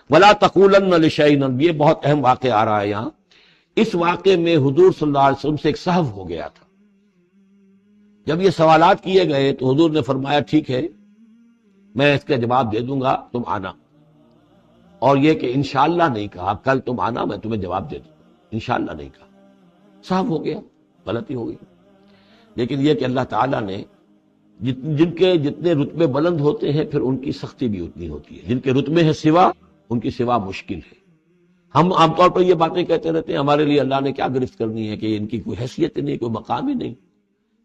ولا تقولن لشیء، یہ بہت اہم واقعہ آ رہا ہے یہاں. اس واقعے میں حضور صلی اللہ علیہ وسلم سے ایک سہو ہو گیا تھا. جب یہ سوالات کیے گئے تو حضور نے فرمایا ٹھیک ہے میں اس کا جواب دے دوں گا، تم آنا. اور یہ کہ انشاءاللہ نہیں کہا، کل تم آنا میں تمہیں جواب دے دوں گا، انشاءاللہ نہیں کہا. سہو ہو گیا، غلطی ہو گئی. لیکن یہ کہ اللہ تعالیٰ نے جن کے جتنے رتبے بلند ہوتے ہیں پھر ان کی سختی بھی اتنی ہوتی ہے. جن کے رتبے ہیں سوا، ان کی سوا مشکل ہے. ہم عام طور پر یہ باتیں کہتے رہتے ہیں ہمارے لیے اللہ نے کیا گرفت کرنی ہے کہ ان کی کوئی حیثیت نہیں، کوئی مقام ہی نہیں.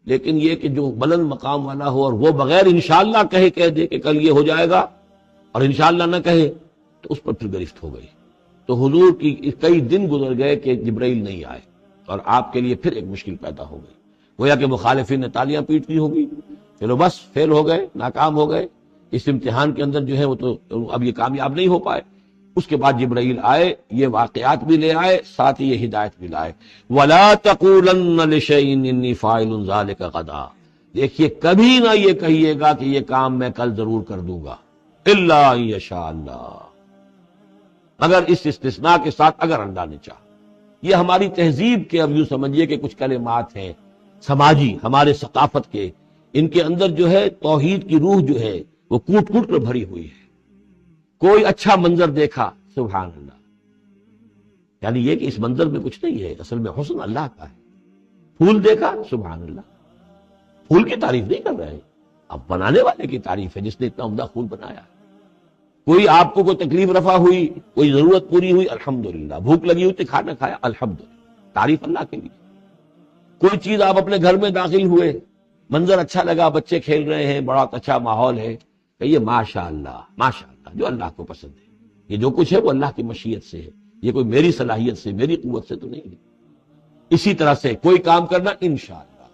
لیکن یہ کہ جو بلند مقام والا ہو اور وہ بغیر انشاءاللہ کہہ دے کہ کل یہ ہو جائے گا اور انشاءاللہ نہ کہے تو اس پر پھر گرفت ہو گئی. تو حضور کی کئی دن گزر گئے کہ جبرائیل نہیں آئے اور آپ کے لیے پھر ایک مشکل پیدا ہو گئی. گویا کہ مخالفین نے تالیاں پیٹ دی ہوگی، چلو بس فیل ہو گئے، ناکام ہو گئے اس امتحان کے اندر جو ہے وہ تو اب یہ کامیاب نہیں ہو پائے. اس کے بعد جبرائیل آئے، یہ واقعات بھی لے آئے، ساتھ ہی یہ ہدایت بھی لائے. وَلَا تَقُولَنَّ لِشَيْءٍ إِنِّي فَاعِلٌ ذَلِكَ غَدًا، دیکھیے کبھی نہ یہ کہیے گا کہ یہ کام میں کل ضرور کر دوں گا، إِلَّا أَن يَشَاءَ اللَّهُ، مگر اس استثناء کے ساتھ اگر اللہ نے چاہا. یہ ہماری تہذیب کے اب یوں سمجھیے کہ کچھ کلمات ہیں سماجی، ہمارے ثقافت کے، ان کے اندر جو ہے توحید کی روح جو ہے وہ کوٹ کوٹ کر بھری ہوئی ہے. کوئی اچھا منظر دیکھا سبحان اللہ، یعنی یہ کہ اس منظر میں کچھ نہیں ہے، اصل میں حسن اللہ کا ہے. پھول دیکھا سبحان اللہ، پھول کی تعریف نہیں کر رہے ہیں، اب بنانے والے کی تعریف ہے جس نے اتنا عمدہ پھول بنایا. کوئی آپ کو کوئی تکلیف رفع ہوئی، کوئی ضرورت پوری ہوئی الحمدللہ، بھوک لگی ہوئی تو کھانا کھایا الحمدللہ، تعریف اللہ کے لیے. کوئی چیز آپ اپنے گھر میں داخل ہوئے، منظر اچھا لگا، بچے کھیل رہے ہیں، بڑا اچھا ماحول ہے، کہیے ماشاءاللہ ماشاءاللہ، جو اللہ کو پسند ہے. یہ جو کچھ ہے وہ اللہ کی مشیت سے ہے، یہ کوئی میری صلاحیت سے میری قوت سے تو نہیں ہے. اسی طرح سے کوئی کام کرنا انشاءاللہ،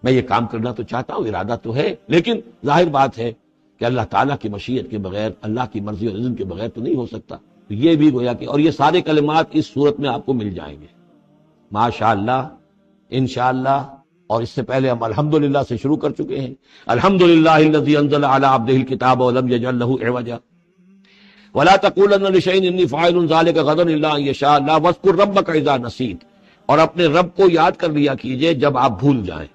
میں یہ کام کرنا تو چاہتا ہوں، ارادہ تو ہے، لیکن ظاہر بات ہے کہ اللہ تعالیٰ کی مشیت کے بغیر، اللہ کی مرضی اور اذن کے بغیر تو نہیں ہو سکتا. تو یہ بھی گویا کہ، اور یہ سارے کلمات اس صورت میں آپ کو مل جائیں گے، ماشاءاللہ، انشاءاللہ. اور اس سے پہلے ہم الحمدللہ سے شروع کر چکے ہیں. الحمدللہ الذی انزل علی عبدہ الکتاب ولم یجعل لہ عوجا ولا تقولن لشیء انی فاعل ذلک غدا الا ان یشاء اللہ واذکر ربک اذا نسیت، اور اپنے رب کو یاد کر لیا کیجئے جب آپ بھول جائیں.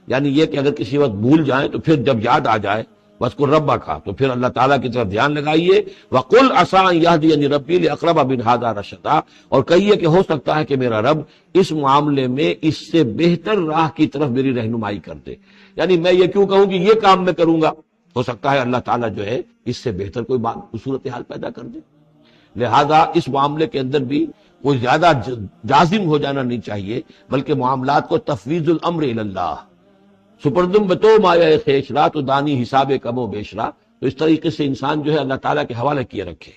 یعنی یہ کہ اگر کسی وقت بھول جائیں تو پھر جب یاد آ جائے وَاذْكُرْ رَبَّكَ، تو پھر اللہ تعالیٰ کی طرف دھیان لگائیے. وَقُلْ عَسَىٰ أَن يَهْدِيَنِ رَبِّي لِأَقْرَبَ مِنْ هَٰذَا رَشَدًا، اور کہیے کہ ہو سکتا ہے کہ میرا رب اس معاملے میں اس سے بہتر راہ کی طرف میری رہنمائی کر دے. یعنی میں یہ کیوں کہوں کہ یہ کام میں کروں گا، ہو سکتا ہے اللہ تعالیٰ جو ہے اس سے بہتر کوئی صورتحال پیدا کر دے. لہذا اس معاملے کے اندر بھی کوئی زیادہ جازم ہو جانا نہیں چاہیے، بلکہ معاملات کو تفویض الامر الی اللہ، سپردم بتو مایا خیش را تو دانی حساب کم و بیش را. تو اس طریقے سے انسان جو ہے اللہ تعالیٰ کے حوالے کیے رکھے.